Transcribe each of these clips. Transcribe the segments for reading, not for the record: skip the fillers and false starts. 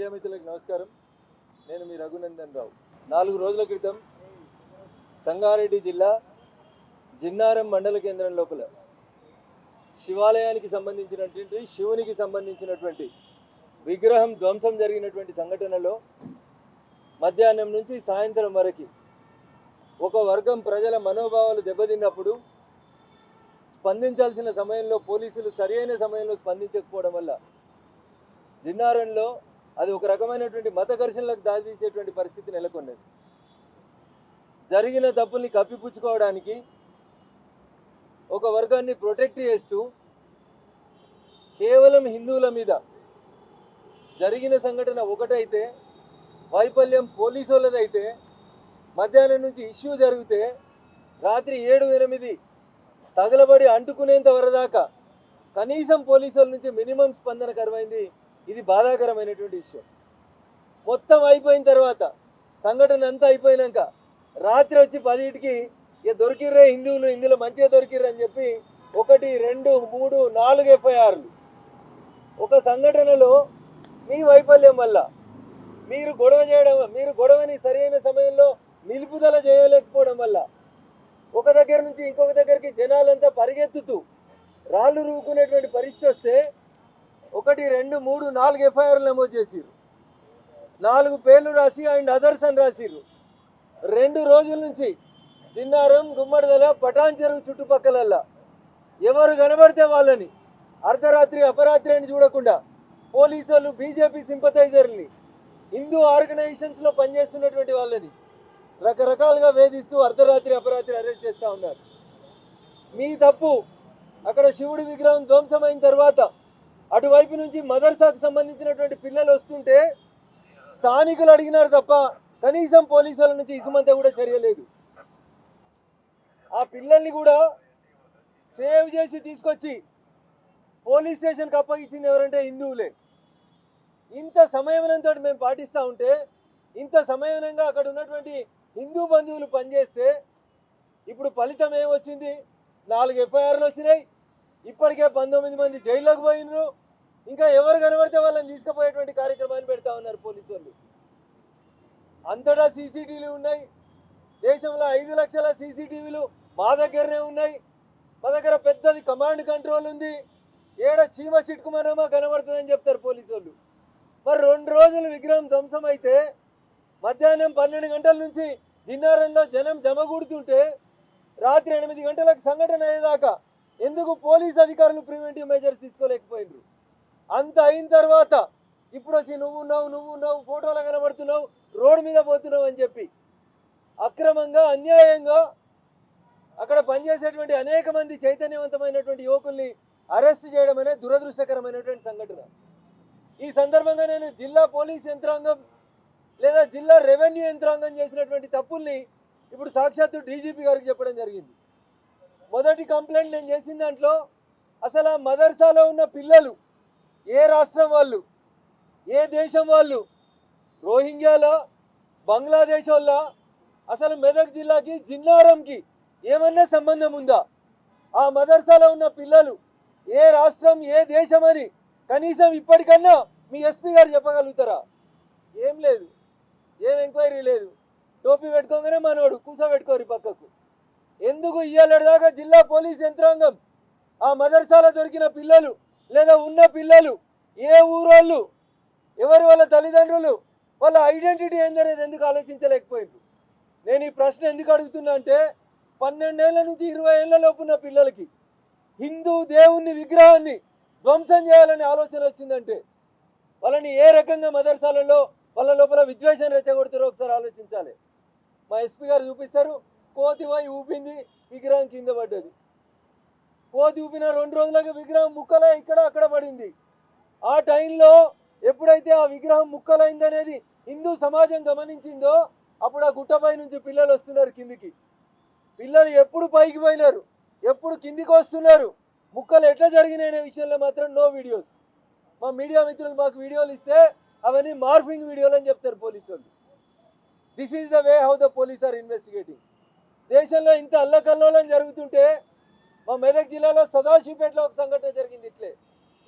Media మిత్రులకు నమస్కారం. నేను మీ రఘునందన్ రావు. 4 రోజుల క్రితం సంగారెడ్డి జిల్లా జిన్నారం మండల కేంద్రం లోపల శివాలయానికి సంబంధించినటువంటి శివునికి సంబంధించినటువంటి విగ్రహం ధ్వంసం జరిగినటువంటి సంఘటనలో మధ్యాహ్నం నుంచి సాయంత్రం వరకు ఒక వర్గం ప్రజల మనోభావాలు దెబ్బతిన్నప్పుడు స్పందించాల్సిన సమయంలో పోలీసులు సరైన సమయంలో స్పందించకపోవడం వల్ల జిన్నారంలో అది ఒక రకమైనటువంటి మత ఘర్షణలకు దారితీసేటువంటి పరిస్థితి నెలకొన్నది. జరిగిన తప్పుల్ని కప్పిపుచ్చుకోవడానికి ఒక వర్గాన్ని ప్రొటెక్ట్ చేస్తూ కేవలం హిందువుల మీద జరిగిన సంఘటన ఒకటైతే వైఫల్యం పోలీసు వాళ్ళదైతే మధ్యాహ్నం నుంచి ఇష్యూ జరిగితే రాత్రి 7-8 తగలబడి అంటుకునేంత వరదాకా కనీసం పోలీసుల నుంచి మినిమం స్పందన కరువైంది. ఇది బాధాకరమైనటువంటి విషయం. మొత్తం అయిపోయిన తర్వాత సంఘటన అంతా అయిపోయినాక రాత్రి వచ్చి 10కి దొరికిర్రే హిందువులు, ఇందులో మంచిగా దొరికిర్రు అని చెప్పి 1, 2, 3, 4 ఎఫ్ఐఆర్లు ఒక సంఘటనలో మీ వైఫల్యం వల్ల మీరు గొడవని సరైన సమయంలో నిలుపుదల చేయలేకపోవడం వల్ల ఒక దగ్గర నుంచి ఇంకొక దగ్గరికి జనాలంతా పరిగెత్తుతూ రాళ్ళు రూపుకునేటువంటి పరిస్థితి వస్తే 1, 2, 3, 4 ఎఫ్ఐఆర్లు నమోదు చేసిర్రు. 4 పేర్లు రాసి అండ్ అదర్స్ అని రాసిర్రు. 2 రోజుల నుంచి జిన్నారం, గుమ్మడిదల, పటాన్ చెరువు చుట్టుపక్కలల్లా ఎవరు కనబడితే వాళ్ళని అర్ధరాత్రి అపరాత్రి అని చూడకుండా పోలీసులు బీజేపీ సింపథైజర్ని హిందూ ఆర్గనైజేషన్స్లో పనిచేస్తున్నటువంటి వాళ్ళని రకరకాలుగా వేధిస్తూ అర్ధరాత్రి అపరాత్రి అరెస్ట్ చేస్తూ ఉన్నారు. మీ తప్పు. అక్కడ శివుడి విగ్రహం ధ్వంసమైన తర్వాత అటువైపు నుంచి మదర్సాకు సంబంధించినటువంటి పిల్లలు వస్తుంటే స్థానికులు అడిగినారు తప్ప కనీసం పోలీసుల నుంచి ఇసుమంతా కూడా చర్యలేదు. ఆ పిల్లల్ని కూడా సేవ్ చేసి తీసుకొచ్చి పోలీస్ స్టేషన్కి అప్పగించింది ఎవరంటే హిందువులే. ఇంత సంయమనంతో మేము పాటిస్తూ ఉంటే, ఇంత సంయమనంగా అక్కడ ఉన్నటువంటి హిందూ బంధువులు పనిచేస్తే ఇప్పుడు ఫలితం ఏమొచ్చింది? 4 ఎఫ్ఐఆర్లు వచ్చినాయి. ఇప్పటికే 19 మంది జైల్లోకి పోయినరు. ఇంకా ఎవరు కనబడితే వాళ్ళని తీసుకుపోయేటువంటి కార్యక్రమాన్ని పెడతా ఉన్నారు పోలీసు వాళ్ళు. అంతటా సీసీటీవీలు ఉన్నాయి. దేశంలో 5 లక్షల సీసీటీవీలు మా దగ్గరనే ఉన్నాయి. మా దగ్గర పెద్దది కమాండ్ కంట్రోల్ ఉంది. ఏడ చీమ చిట్టుకుమనమా కనబడుతుందని చెప్తారు పోలీసు వాళ్ళు. మరి 2 రోజులు విగ్రహం ధ్వంసం అయితే మధ్యాహ్నం 12 గంటల నుంచి జిన్నారంలో జనం జమగూడుతుంటే రాత్రి 8 గంటలకు సంఘటన అయ్యేదాకా ఎందుకు పోలీస్ అధికారులు ప్రివెంటివ్ మెజర్స్ తీసుకోలేకపోయినారు? అంత అయిన తర్వాత ఇప్పుడు వచ్చి నువ్వు ఫోటోలో కనబడుతున్నావు, రోడ్డు మీద పోతున్నావు అని చెప్పి అక్రమంగా అన్యాయంగా అక్కడ పనిచేసేటువంటి అనేక మంది చైతన్యవంతమైనటువంటి యువకుల్ని అరెస్ట్ చేయడం అనేది దురదృష్టకరమైనటువంటి సంఘటన. ఈ సందర్భంగా నేను జిల్లా పోలీస్ యంత్రాంగం లేదా జిల్లా రెవెన్యూ యంత్రాంగం చేసినటువంటి తప్పుల్ని ఇప్పుడు సాక్షాత్తు డీజీపీ గారికి చెప్పడం జరిగింది. మొదటి కంప్లైంట్ నేను చేసిన దాంట్లో అసలు ఆ మదర్సాలో ఉన్న పిల్లలు ఏ రాష్ట్రం వాళ్ళు, ఏ దేశం వాళ్ళు, రోహింగ్యాలా, బంగ్లాదేశ్ వాళ్ళ, అసలు మెదక్ జిల్లాకి జిన్నారంకి ఏమన్నా సంబంధం ఉందా? ఆ మదర్సాలో ఉన్న పిల్లలు ఏ రాష్ట్రం ఏ దేశం అని కనీసం ఇప్పటికన్నా మీ ఎస్పీ గారు చెప్పగలుగుతారా? ఏం లేదు, ఏం ఎంక్వైరీ లేదు. టోపీ పెట్టుకోగానే మనోడు కూసోబెట్టుకోరు పక్కకు. ఎందుకు ఇయ్యాలదాకా జిల్లా పోలీస్ యంత్రాంగం ఆ మదర్సాలో దొరికిన పిల్లలు లేదా ఉన్న పిల్లలు ఏ ఊరోళ్ళు, ఎవరి వాళ్ళ తల్లిదండ్రులు, వాళ్ళ ఐడెంటిటీ ఏందనేది ఎందుకు ఆలోచించలేకపోయింది? నేను ఈ ప్రశ్న ఎందుకు అడుగుతున్నా అంటే 12 ఏళ్ల నుంచి 20 ఏళ్ల లోపు ఉన్న పిల్లలకి హిందూ దేవుని విగ్రహాన్ని ధ్వంసం చేయాలనే ఆలోచన వచ్చిందంటే వాళ్ళని ఏ రకంగా మదర్సాలలో వాళ్ళ లోపల విద్వేషం రెచ్చగొడుతారో ఒకసారి ఆలోచించాలి. మా ఎస్పీ గారు చూపిస్తారు, కోతి పోయి ఊపింది, విగ్రహం కింద పడ్డది. కోతి ఊపిన 2 రోజులకు విగ్రహం ముక్కలై ఇక్కడ అక్కడ పడింది. ఆ టైంలో ఎప్పుడైతే ఆ విగ్రహం ముక్కలైందనేది హిందూ సమాజం గమనించిందో అప్పుడు ఆ గుట్టపై నుంచి పిల్లలు వస్తున్నారు కిందికి. పిల్లలు ఎప్పుడు పైకి పోయినారు, ఎప్పుడు కిందికి వస్తున్నారు, ముక్కలు ఎట్లా జరిగినాయి అనే విషయంలో మాత్రం నో వీడియోస్. మా మీడియా మిత్రులు మాకు వీడియోలు ఇస్తే అవన్నీ మార్ఫింగ్ వీడియోలు అని చెప్తారు పోలీసు వాళ్ళు. This is the way how the police are investigating. దేశంలో ఇంత అల్లకల్లోలం జరుగుతుంటే మా మెదక్ జిల్లాలో సదాశివపేటలో ఒక సంఘటన జరిగింది. ఇట్లే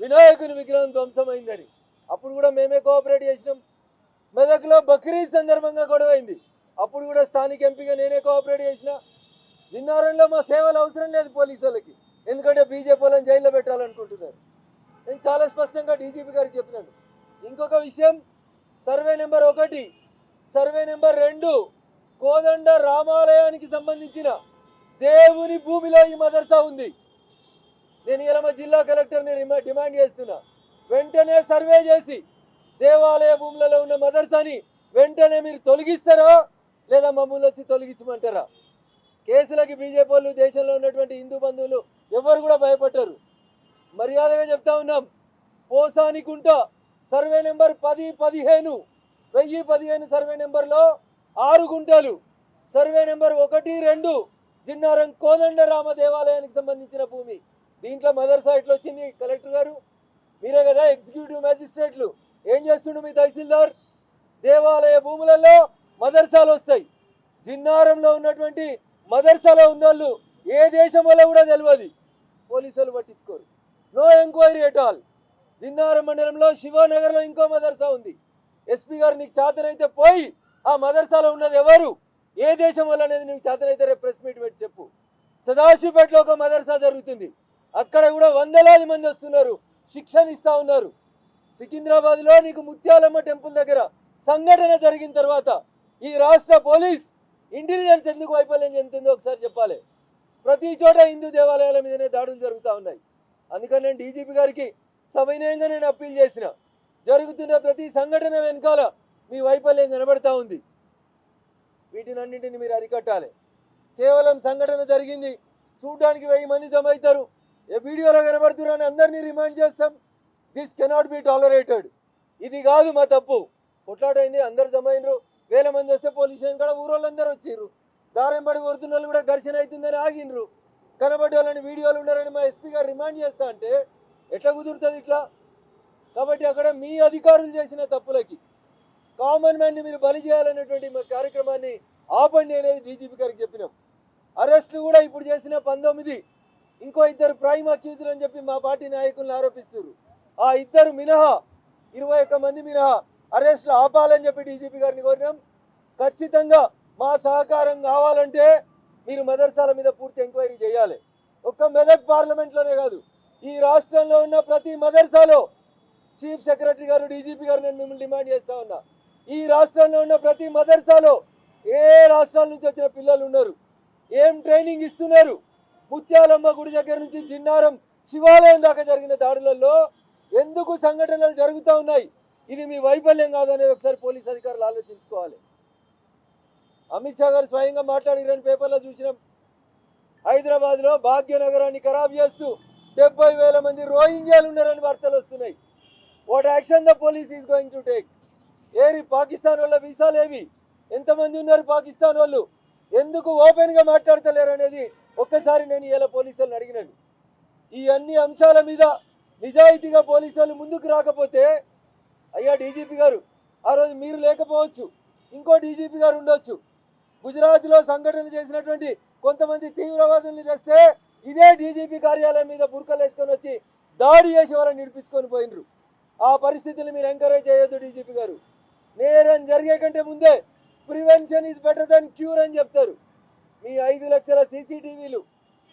వినాయకుని విగ్రహం ధ్వంసమైందని అప్పుడు కూడా మేమే కోఆపరేట్ చేసినాం. మెదక్లో బక్రీద్ సందర్భంగా గొడవ అయింది, అప్పుడు కూడా స్థానిక ఎంపీగా నేనే కోఆపరేట్ చేసిన. జిన్నారంలో మా సేవలు అవసరం లేదు పోలీసు వాళ్ళకి, ఎందుకంటే బీజేపీ వాళ్ళని జైల్లో పెట్టాలనుకుంటున్నారు. నేను చాలా స్పష్టంగా డీజీపీ గారికి చెప్పినాను. ఇంకొక విషయం, సర్వే నెంబర్ 1, సర్వే నెంబర్ 2 కోదండ రామాలయానికి సంబంధించిన దేవుని భూమిలో ఈ మదర్సా ఉంది. నేను ఇలా మా జిల్లా కలెక్టర్ని డిమాండ్ చేస్తున్నా, వెంటనే సర్వే చేసి దేవాలయ భూములలో ఉన్న మదర్సాని వెంటనే మీరు తొలగిస్తారా లేదా మమ్మల్ని వచ్చి తొలగించమంటారా? కేసులకి బీజేపీ వాళ్ళు, దేశంలో ఉన్నటువంటి హిందూ బంధువులు ఎవరు కూడా భయపడ్డారు. మర్యాదగా చెప్తా ఉన్నాం, పోసానికుంట సర్వే నెంబర్ 1015 1015 సర్వే నెంబర్లో 6 గుంటలు, సర్వే నెంబర్ 1, 2 జిన్నారం కోదండరామ దేవాలయానికి సంబంధించిన భూమి. దీంట్లో మదర్సా ఎట్లా వచ్చింది? కలెక్టర్ గారు మీరే కదా ఎగ్జిక్యూటివ్ మ్యాజిస్ట్రేట్లు, ఏం చేస్తుండే మీ తహసీల్దార్? దేవాలయ భూములలో మదర్సాలు వస్తాయి. జిన్నారంలో ఉన్నటువంటి మదర్సాలో ఉన్నోళ్ళు ఏ దేశం వల్ల కూడా తెలియదు, పోలీసులు పట్టించుకోరు. No enquiry at all. Jinnaram మండలంలో శివానగర్లో ఇంకో మదర్సా ఉంది. ఎస్పీ గారు నీకు చేతనైతే పోయి ఆ మదర్సాలో ఉన్నది ఎవరు, ఏ దేశం వల్ల అనేది నీకు చేతనైతే రేపు ప్రెస్ మీట్ పెట్టి చెప్పు. సదాశివపేటలో ఒక మదర్సా జరుగుతుంది, అక్కడ కూడా వందలాది మంది వస్తున్నారు, శిక్షణ ఇస్తా ఉన్నారు. సికింద్రాబాద్లో నీకు ముత్యాలమ్మ టెంపుల్ దగ్గర సంఘటన జరిగిన తర్వాత ఈ రాష్ట్ర పోలీస్ ఇంటెలిజెన్స్ ఎందుకు వైఫల్యం చెందుతుందో ఒకసారి చెప్పాలి. ప్రతి చోట హిందూ దేవాలయాల మీదనే దాడులు జరుగుతూ ఉన్నాయి. అందుకని నేను డీజీపీ గారికి సవినయంగా నేను అప్పీల్ చేసిన, జరుగుతున్న ప్రతి సంఘటన వెనకాల మీ వైఫల్యం కనబడతా ఉంది, వీటినన్నింటిని మీరు అరికట్టాలి. కేవలం సంఘటన జరిగింది చూడడానికి 1000 మంది జమ అవుతారు, ఏ వీడియోలో కనబడుతున్నారని అందరినీ రిమైండ్ చేస్తాం. This cannot be tolerated. ఇది కాదు మా తప్పు. కొట్లాటైంది, అందరు జమ అయినరు, 1000 మంది వస్తే పోలీస్ స్టేషన్ కూడా ఊరోళ్ళందరూ వచ్చిర్రు, దారంబడి కొడుతున్న వాళ్ళు కూడా ఘర్షణ అవుతుందని ఆగినరు, కనబడే వాళ్ళని వీడియోలు ఉన్నారని మా ఎస్పీ గారు రిమైండ్ చేస్తా అంటే ఎట్లా కుదురుతుంది ఇట్లా? కాబట్టి అక్కడ మీ అధికారులు చేసిన తప్పులకి కామన్ మ్యాన్ని మీరు బలి చేయాలనేటువంటి మా కార్యక్రమాన్ని ఆపండి అనేది డీజీపీ గారికి చెప్పినాం. అరెస్టులు కూడా ఇప్పుడు చేసిన 19, ఇంకో 2 ప్రైమ్ అక్యూజులు అని చెప్పి మా పార్టీ నాయకులను ఆరోపిస్తున్నారు. ఆ 2 మినహా 21 మంది మినహా అరెస్టులు ఆపాలని చెప్పి డీజీపీ గారిని కోరినాం. ఖచ్చితంగా మా సహకారం కావాలంటే మీరు మదర్సాల మీద పూర్తి ఎంక్వైరీ చేయాలి. ఒక్క మెదక్ పార్లమెంట్లోనే కాదు, ఈ రాష్ట్రంలో ఉన్న ప్రతి మదర్సాలో చీఫ్ సెక్రటరీ గారు, డీజీపీ గారు, నేను మిమ్మల్ని డిమాండ్ చేస్తా ఉన్నా, ఈ రాష్ట్రంలో ఉన్న ప్రతి మదర్సాలో ఏ రాష్ట్రాల నుంచి వచ్చిన పిల్లలు ఉన్నారు, ఏం ట్రైనింగ్ ఇస్తున్నారు, ముత్యాలమ్మ గుడి దగ్గర నుంచి జిన్నారం శివాలయం దాకా జరిగిన దాడులలో ఎందుకు సంఘటనలు జరుగుతూ ఉన్నాయి, ఇది మీ వైఫల్యం కాదనేది ఒకసారి పోలీస్ అధికారులు ఆలోచించుకోవాలి. అమిత్ షా గారు స్వయంగా మాట్లాడిరని పేపర్లో చూసినాం. హైదరాబాద్లో భాగ్యనగరాన్ని ఖరాబ్ చేస్తూ 70,000 మంది రోహింగ్యాలు ఉన్నారని వార్తలు వస్తున్నాయి. What action the police is going to take? ఏరి పాకిస్తాన్ వాళ్ళ వీసాలు ఏవి, ఎంతమంది ఉన్నారు పాకిస్తాన్ వాళ్ళు, ఎందుకు ఓపెన్గా మాట్లాడతలేరు అనేది ఒక్కసారి నేను ఇలా పోలీసులను అడిగినాను. ఈ అన్ని అంశాల మీద నిజాయితీగా పోలీసు వాళ్ళు ముందుకు రాకపోతే, అయ్యా డీజీపీ గారు, ఆ రోజు మీరు లేకపోవచ్చు, ఇంకో డీజీపీ గారు ఉండొచ్చు, గుజరాత్లో సంఘటన చేసినటువంటి కొంతమంది తీవ్రవాదుల్ని తెస్తే ఇదే డీజీపీ కార్యాలయం మీద బుర్కలు వేసుకొని వచ్చి దాడి చేసి వాళ్ళని నిడిపించుకొని పోయినరు. ఆ పరిస్థితులు మీరు ఎంకరేజ్ చేయొద్దు డీజీపీ గారు. నేరం జరిగే కంటే ముందే prevention is better than cure అని చెప్తారు. మీ 5 లక్షల సీసీటీవీలు,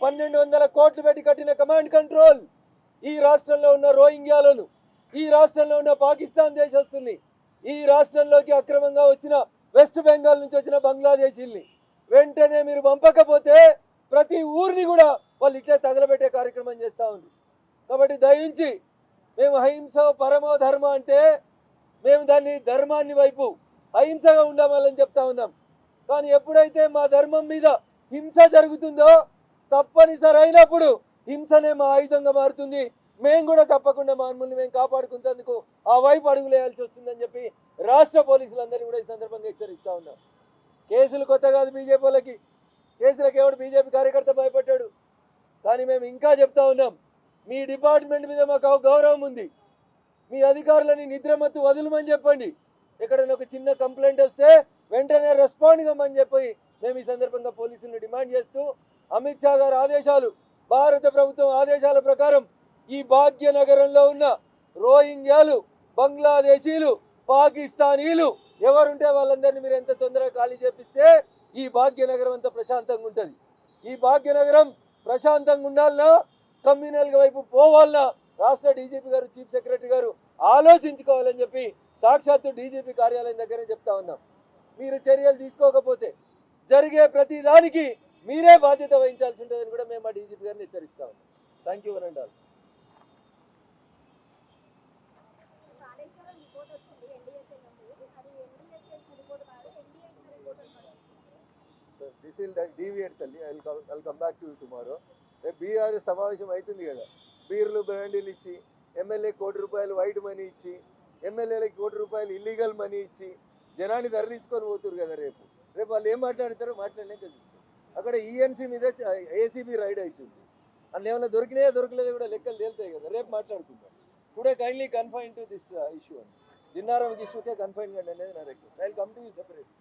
1200 కోట్లు పెట్టి కట్టిన కమాండ్ కంట్రోల్ ఈ రాష్ట్రంలో ఉన్న రోహింగ్యాలను, ఈ రాష్ట్రంలో ఉన్న పాకిస్తాన్ దేశస్తుల్ని, ఈ రాష్ట్రంలోకి అక్రమంగా వచ్చిన వెస్ట్ బెంగాల్ నుంచి వచ్చిన బంగ్లాదేశీల్ని వెంటనే మీరు పంపకపోతే ప్రతి ఊరిని కూడా వాళ్ళు ఇట్లే తగలబెట్టే కార్యక్రమం చేస్తూ ఉంది. కాబట్టి దయించి మేము అహింస పరమో ధర్మ అంటే మేము దాన్ని ధర్మాన్ని వైపు అహింసగా ఉండవాలని చెప్తా ఉన్నాం. కానీ ఎప్పుడైతే మా ధర్మం మీద హింస జరుగుతుందో తప్పనిసరి అయినప్పుడు హింసనే మా ఆయుధంగా మారుతుంది. మేము కూడా తప్పకుండా మమ్మల్ని మేము కాపాడుకునేందుకు ఆ వైపు అడుగులు వేయాల్సి వస్తుందని చెప్పి రాష్ట్ర పోలీసులందరినీ కూడా ఈ సందర్భంగా హెచ్చరిస్తా ఉన్నాం. కేసులు కొత్త కాదు బీజేపీ వాళ్ళకి, కేసులకు ఎవడు బీజేపీ కార్యకర్త భయపడ్డాడు. కానీ మేము ఇంకా చెప్తా ఉన్నాం, మీ డిపార్ట్మెంట్ మీద మాకు గౌరవం ఉంది, మీ అధికారులని నిద్రమత్తు వదులుమని చెప్పండి. ఎక్కడైనా ఒక చిన్న కంప్లైంట్ వస్తే వెంటనే రెస్పాండ్ కమ్మని చెప్పి మేము ఈ సందర్భంగా పోలీసులను డిమాండ్ చేస్తూ, అమిత్ షా గారి ఆదేశాలు, భారత ప్రభుత్వం ఆదేశాల ప్రకారం ఈ భాగ్యనగరంలో ఉన్న రోహింగ్యాలు బంగ్లాదేశీలు, పాకిస్తానీలు ఎవరుంటే వాళ్ళందరినీ మీరు ఎంత తొందరగా ఖాళీ చేపిస్తే ఈ భాగ్యనగరం అంతా ప్రశాంతంగా ఉంటుంది. ఈ భాగ్యనగరం ప్రశాంతంగా ఉండాలన్నా, కమ్యూనల్ వైపు పోవాలన్నా రాష్ట్ర డీజీపీ గారు, చీఫ్ సెక్రటరీ గారు ఆలోచించుకోవాలని చెప్పి సాక్షాత్తు డీజీపీ కార్యాలయం దగ్గరే చెప్తా ఉన్నాం. మీరు చర్యలు తీసుకోకపోతే జరిగే ప్రతి దానికి మీరే బాధ్యత వహించాల్సి ఉంటుందని కూడా మేము ఆ డీజీపీ గారిని హెచ్చరిస్తా ఉన్నాం. Thank you one and all. This will deviate తల్లి. I come back to you tomorrow. రేపు బీఆర్ఎస్ సమావేశం అవుతుంది కదా, బీర్లు బ్రాండీలు ఇచ్చి, ఎమ్మెల్యే ₹1 కోటి వైట్ మనీ ఇచ్చి, ఎమ్మెల్యేలకు ₹1 కోటి ఇల్లీగల్ మనీ ఇచ్చి జనాన్ని తరలించుకొని పోతున్నారు కదా. రేపు వాళ్ళు ఏం మాట్లాడతారో మాట్లాడినాక చూస్తారు. అక్కడ ఈఎన్సీ మీద ఏసీబీ రైడ్ అవుతుంది. అందులో ఏమైనా దొరికినాయో దొరకలేదో కూడా లెక్కలు తేలుతాయి కదా. రేపు మాట్లాడుకుందాం. Today kindly confine to this issue అండి. దిన్నారం ఇష్యూకే కన్ఫైన్ కండి అనేది నా request. I will come to you separate.